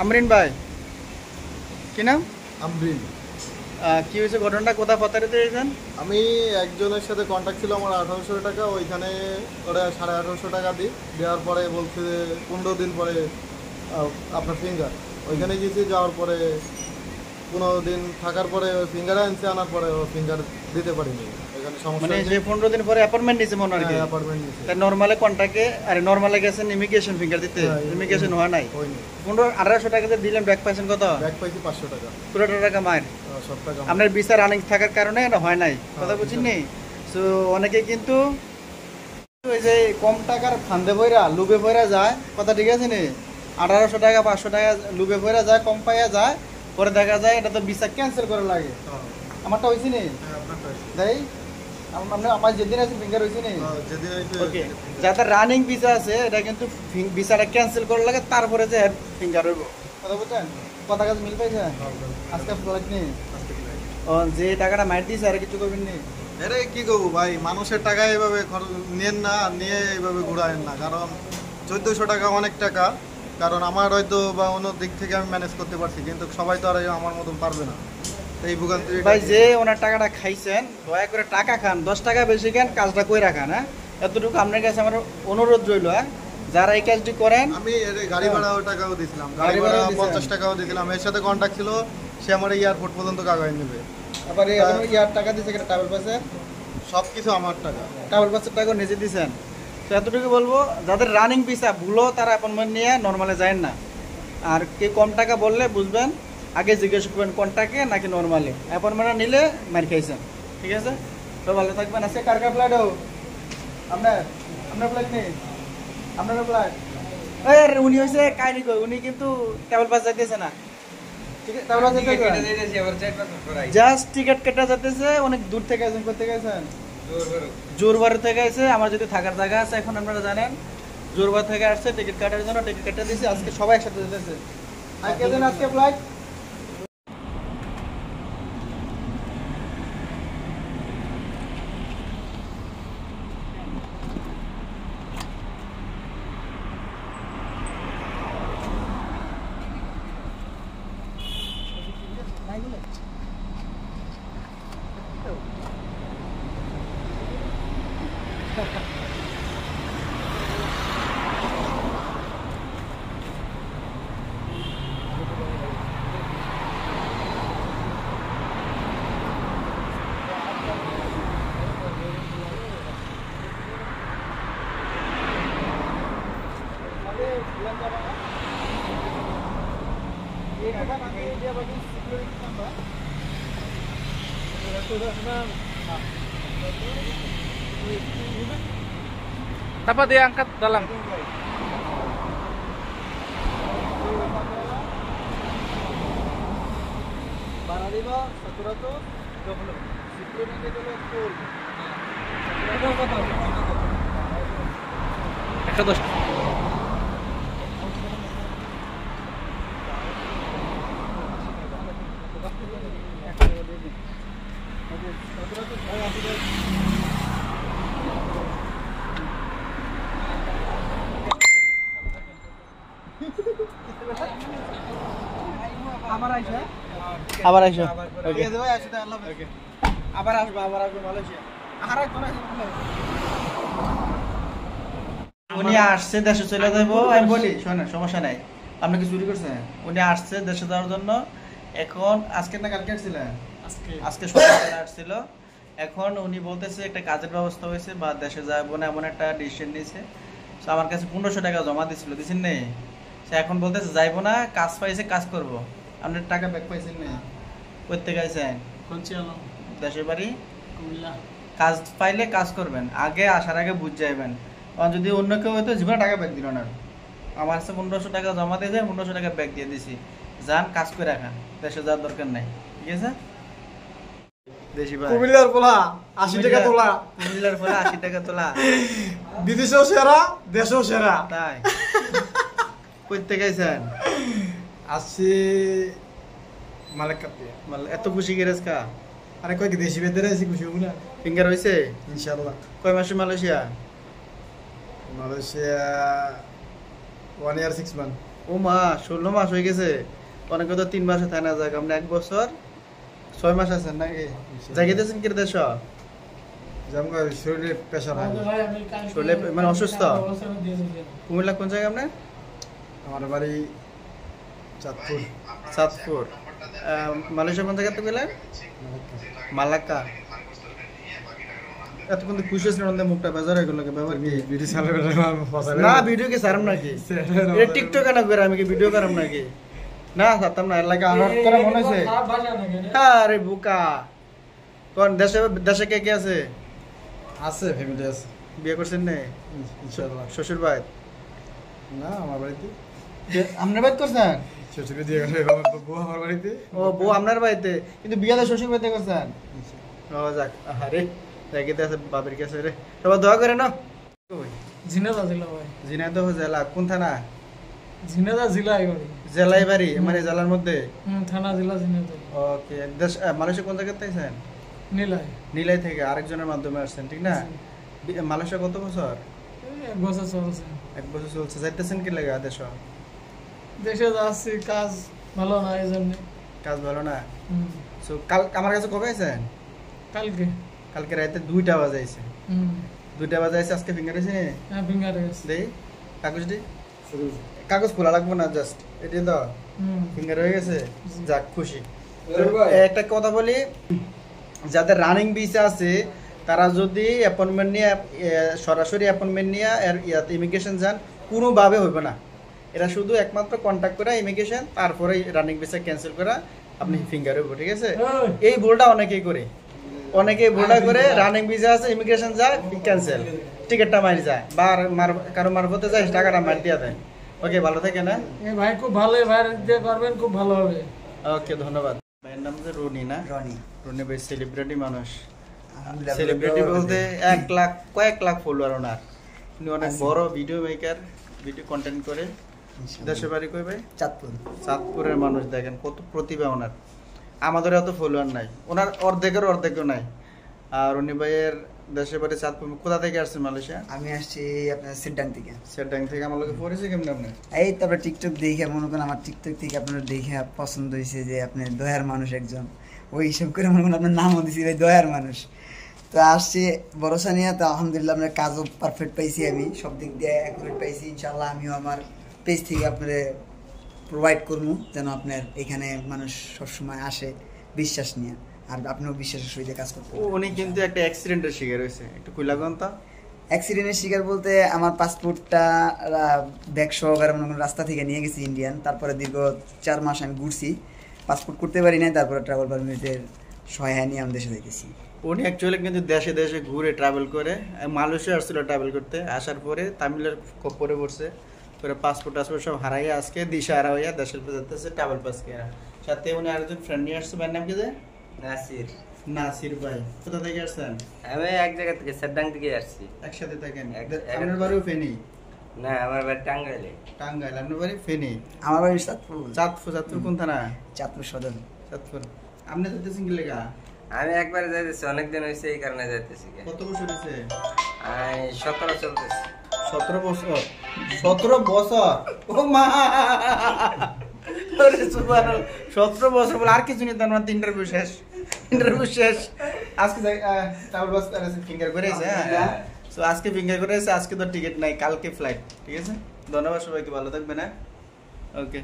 আমরিন ভাই, কি নাম? আমরিন। কি হয়েছে ঘটনাটা, কোথায় প্রতারিত হয়েছেন? আমি একজনের সাথে কন্ট্যাক্ট ছিল আমার 1800 টাকা, ওইখানে ওরা 1850 টাকা দেওয়ার পরে বলছে যে 15 দিন পরে আপনার ফিঙ্গার। ওইখানে গেছি, যাওয়ার পরে 15 দিন থাকার পরে ওই ফিঙ্গার আনছে, আনার পরে ও ফিঙ্গার দিতে পারিনি। এখানে সমস্যা মানে যে 15 দিন পরে অ্যাপয়েন্টমেন্ট নিছে মনে হয়, অ্যাপার্টমেন্ট নিছে। তাই নরমালে কন্টাক্টে আরে নরমালে গেছেন ইমিগ্রেশন ফিঙ্গার দিতে, ইমিগ্রেশন হয় নাই। 1800 টাকা দিয়ে দিলেন, ব্যাক পাইছেন কত? ব্যাক পাইছি 500 টাকা। পুরোটা টাকা মার সব টাকা আপনার ভিসা রানিং থাকার কারণে এটা হয় নাই, কথা বুঝিনি। সো অনেকে কিন্তু এই যে কম টাকার ফান্দে বইরা লুবে বইরা যায়, কথা ঠিক আছে নি? 1800 টাকা 500 টাকা লুবে বইরা যায়, কম পাইয়া যায়, পরে দেখা যায় এটা তো ভিসা ক্যান্সেল করা লাগে। আমারটা হয়েছি নি তাই আমার যেদিন আছে ফিঙ্গার হয়েছি নি। ওকে, যাদের রানিং ভিসা আছে এটা কিন্তু ভিসাটা ক্যান্সেল করা লাগে, তারপরে যে ফিঙ্গার হইব, কথা বুঝছেন? কথা কাজ মিল পাইছে। আজকে ফ্লাইট নেই, যে টাকাটা মার দিয়েছে আর কিছু করবেন নি। আরে কি করবো ভাই, মানুষের টাকা এইভাবে নেন না, নিয়ে এইভাবে ঘুরায়েন না। কারণ 1400 টাকা অনেক টাকা, কারণ আমার হয়তো বা অন্য দিক থেকে আমি ম্যানেজ করতে পারছি, কিন্তু সবাই তো আর আমার মতন পারবে না। এই ভোগান্তি ভাই, যে ওনার টাকাটা খাইছেন দয়া করে টাকা খান, 10 টাকা বেশি খান, কাজটা কই রাখান। হ্যাঁ, এতটুকু আপনার কাছে আমার অনুরোধ রইল। হ্যাঁ, যারা এই কাজটি করেন, আমি গাড়ি ভাড়াও টাকাও দিয়েছিলাম, গাড়ি ভাড়া 50 টাকাও দিয়েছিলাম। এর সাথে কন্ট্যাক্ট ছিল, সে আমার এয়ারপোর্ট পর্যন্ত কাগজ নেবে। আবার ইয়ার টাকা দিয়েছে কিনা, ট্রাভেল পাসে সব কিছু আমার টাকা, ট্রাভেল পাসের টাকা নিজে দিয়েছেন। তো এতটুকু বলবো, যাদের রানিং ভিসা ভুলো তারা অ্যাপয়েন্টমেন্ট নিয়ে নর্মালে যায় না। আর কে কম টাকা বললে বুঝবেন, আগে জিজ্ঞেস করবেন কন্টাকে নাকি নর্মালে। অ্যাপয়েন্টমেন্ট নিলে মার খাইছেন, ঠিক আছে? তো ভালো থাকবেন। আজকে কার কার ফ্লাইট হোক? আপনার ফ্লাইট নেই, আপনার ফ্লাইট। এই উনি হয়েছে কাহিনি কই, উনি কিন্তু ট্রাভেল পাস যাইতেছে না, ঠিক আছে? ট্রাভেল পাস জাস্ট টিকিট কেটে যাইতেছে, অনেক দূর থেকে আসেন। করতে গেছেন জোরবাড়ি থেকে আসে। আমার যদি থাকার জায়গা আছে, এখন আপনারা জানেন জোরবাড়ি থেকে আসছে টিকিট কাটার জন্য, টিকিট কেটে দিয়েছে। আজকে সবাই একসাথে যেতেছে। আজকে flight Apa dia angkat dalam? Baraliba 120 Sipro nanti kalau full. Terus. আবার আইসো। ওকে ভাই, আসো তো। আল্লাহ হাফেজ। আবার আসবো মালয়েশিয়া। উনি আসছে দেশে চলে যাবো, আমি বলি শোনেন, সমস্যা নাই। আপনি কি চুরি করছেন? উনি আসছে দেশে যাওয়ার জন্য। এখন আজকে না কালকে আসছিলেন? আজকে সকালে আসছিল। এখন উনি বলতেছে একটা কাজের ব্যবস্থা হয়েছে বা দেশে যাবো না, এমন একটা ডিসিশন নিয়েছে। তো আমার কাছে 1500 টাকা জমা দিছিল, দিচ্ছেন নেই? সে এখন বলতেছে যাইবো না, কাজ পাইছে, কাজ করবো। আপনার টাকা ব্যাক পাইছেন নেই? করতে গেছেন দেশের বাড়ি, কাজ পাইলে কাজ করবেন, আগে আসার আগে বুঝ যাইবেন। কারণ যদি অন্য কেউ হয়তো জীবনে টাকা ব্যাক দিল না। আমার কাছে 1500 টাকা জমা দিয়ে যায়, 1500 টাকা ব্যাক দিয়ে দিছি। যান, কাজ করে রাখান, দেশে যাওয়ার দরকার নাই, ঠিক আছে? দেশি ভাই, কুমিল্লার পোলা 80 টাকা তোলা, কুমিল্লার পোলা 80 টাকা তোলা, বিদেশেও সেরা, দেশেও সেরা। তাই করতে গেছেন? আসছি মালেকাতে। এত খুশি গেরেছ কা? আরে কয় কি দেশি বেদরে আছি, খুশি হবো না? ফিঙ্গার হয়েছে ইনশাআল্লাহ। কয় মাসে মালয়েশিয়া? Malaysia 1 year 6 months। ও মা 16 মাস হয়ে গেছে, অনেকে তো 3 মাসে থাকে না, যাক আপনি 1 বছর 6 মাস আছেন নাকি? জায়গাতেছেন কি দেশ? শরীরে প্রেশার শরীরে মানে অসুস্থ? কুমিল্লা কোন জায়গা আপনার? আমার বাড়ি চাঁদপুর। চাঁদপুর। মালয়েশিয়া কোন জায়গাতে গেলেন? মালাক্কা। এতক্ষণ খুশি হয়েছিলেন, আমাদের মুখটা বেজার হয়ে গেল, ব্যাপার কি? না ভিডিও কি সারাম নাকি? এটা টিকটক না করে আমি কি ভিডিও করাম নাকি? না সারতাম না, এলাকা আনার করে মনে হয়েছে। আরে বুকা, কোন দেশে দেশে কে কে আছে? আছে, ফ্যামিলি আছে। বিয়ে করছেন না? ইনশাআল্লাহ। শ্বশুর বাড়ি? না, আমার বাড়িতে। আপনার বাড়ি করছেন? শ্বশুরে দিয়ে গেছে, বউ আমার বাড়িতে। ও বউ আপনার বাড়িতে, কিন্তু বিয়ে তো শ্বশুর বাড়িতে করছেন? ও যাক, আরে জায়গাতে আছে বাপের কাছে রে। সবাই দোয়া করে না। ঝিনাইদহ জেলা ভাই। ঝিনাইদহ জেলা কোন থানা? ঝিনাইদহ জেলা এবারে। জেলাই বাড়ি মানে জেলার মধ্যে? থানা জেলা ঝিনাইদহ। ওকে। দেশ মালয়েশিয়া কোন জায়গাতে আছেন? নীলাই। নীলাই থেকে আরেকজনের মাধ্যমে আসছেন, ঠিক না? মালয়েশিয়া কত বছর? 1 বছর চলছে। 1 বছর চলছে। যাইতেছেন কি লাগা দেশ? দেশে যাচ্ছি, কাজ ভালো না এই জন্য। কাজ ভালো না? সো কাল আমার কাছে কবে আছেন? কালকে। কালকে রাতে 2টা বাজাইছে। 2টা বাজাইছে, আজকে ফিঙ্গার হয়েছে? হ্যাঁ, ফিঙ্গার গেছে। দেই কাগজটি, কাগজ খোলা লাগবে না, জাস্ট এটি দাও। ফিঙ্গার হয়ে গেছে, যাক খুশি। একটা কথা বলি, যাদের রানিং ভিসা আছে তারা যদি অ্যাপয়েন্টমেন্ট নিয়ে সরাসরি অ্যাপয়েন্টমেন্ট নিয়ে ইমিগ্রেশন যান, কোনোভাবে হইবে না। এটা শুধু একমাত্র কন্ট্যাক্ট করা ইমিগ্রেশন, তারপরে রানিং ভিসা ক্যান্সেল করা, আপনি ফিঙ্গার হইব, ঠিক আছে? এই ভুলটা অনেকেই করে, অনেকেই ভুলটা করে রানিং ভিসা আছে ইমিগ্রেশন যায় ক্যান্সেল, টিকিটটা মারি যায়, বা কারো মারফতে যায় টাকাটা মার দিয়া দেয়। ওকে, ভালো থাকে না ভাই? খুব ভালো, ভাই দিয়ে করবেন, খুব ভালো হবে। ওকে, ধন্যবাদ। ভাইয়ের নাম যে রনি না? রনি। রনি ভাই সেলিব্রিটি মানুষ। সেলিব্রিটি বলতে কয়েক লাখ ফলোয়ার ওনার। উনি অনেক বড় ভিডিও মেকার, ভিডিও কন্টেন্ট করে। দেশের বাড়ি কই ভাই? চাঁদপুর। চাঁদপুরের মানুষ, দেখেন কত প্রতিভা ওনার। আমাদের এত ফলোয়ার নাই, ওনার অর্ধেকও নাই। আর রনি ভাইয়ের দেশের বাড়ি চাঁদপুর। কোথা থেকে আসছেন মালয়েশিয়া? আমি আসছি আপনার সিডাং থেকে। সেটাং থেকে। আমার লোকে পড়েছে কেমন আপনি? এই তারপরে টিকটক দেখে মনে করেন, আমার টিকটক থেকে আপনার দেখে পছন্দ হয়েছে যে আপনি দয়ার মানুষ একজন, ওই হিসাব করে মনে করেন আপনার নামও দিছি ভাই দয়ার মানুষ। তো আসছি ভরসা নিয়ে, তো আলহামদুলিল্লাহ আপনার কাজও পারফেক্ট পাইছি, আমি সব দিক দিয়ে অ্যাকুরেট পাইছি। ইনশাল্লাহ আমিও আমার পেজ থেকে আপনার প্রোভাইড করবো, যেন আপনার এখানে মানুষ সবসময় আসে বিশ্বাস নিয়ে, আর আপনিও বিশ্বাসের সহিত কাজ করতে। উনি কিন্তু একটা অ্যাক্সিডেন্টের শিকার হয়েছে, একটু কুইলাগন্তা। অ্যাক্সিডেন্টের শিকার বলতে আমার পাসপোর্টটা ব্যাগ সহকারে মনে করেন রাস্তা থেকে নিয়ে গেছি ইন্ডিয়ান, তারপরে দীর্ঘ 4 মাস আমি ঘুরছি, পাসপোর্ট করতে পারি নাই, তারপরে ট্রাভেল পারমিটের সহায় নিয়ে আমি দেশে দেখেছি। উনি অ্যাকচুয়ালি কিন্তু দেশে দেশে ঘুরে ট্রাভেল করে, মালয়েশিয়া আসছিল ট্রাভেল করতে, আসার পরে তামিলের খপ্পরে পড়ছে, পরে পাসপোর্ট সব হারাইয়া আজকে দিশাহারা হইয়া দেশের পর যাচ্ছে ট্রাভেল পাস কেনা। সাথে উনি আরেকজন ফ্রেন্ড নিয়ে আসছে, ভাইয়ের নাম কি? যে নাসির। নাসির ভাই। কোথা থেকে আসছেন? আমি এক জায়গা থেকে সেডাং থেকে আসছি। একসাথে থাকেন? এক- আপনার বাড়িও ফেনী? না, আমার বাড়ি টাঙ্গাইলে। টাঙ্গাইল। আপনার বাড়ি ফেনী? আমার বাড়ি চাঁদপুর। চাঁদপুর কোন থানা? চাঁদপুর সদর। চাঁদপুর। আপনি যেতেছেন কি লেগা? আমি একবারে যাইতেছি, অনেকদিন হয়েছে, এই কারণে যাইতেছি। কত বছর হয়েছে? আমি 17 চলতেছি। 17 বছর? 17 বছর? ও মা, 17 বছর বলে আর কিছু নিতাম না। ইন্টারভিউ শেষ। আজকে ফিঙ্গার করেছে। হ্যাঁ, তো আজকে ফিঙ্গার করেছে, আজকে তো টিকিট নাই, কালকে ফ্লাইট। ঠিক আছে, ধন্যবাদ সবাইকে, ভালো থাকবে না? ওকে।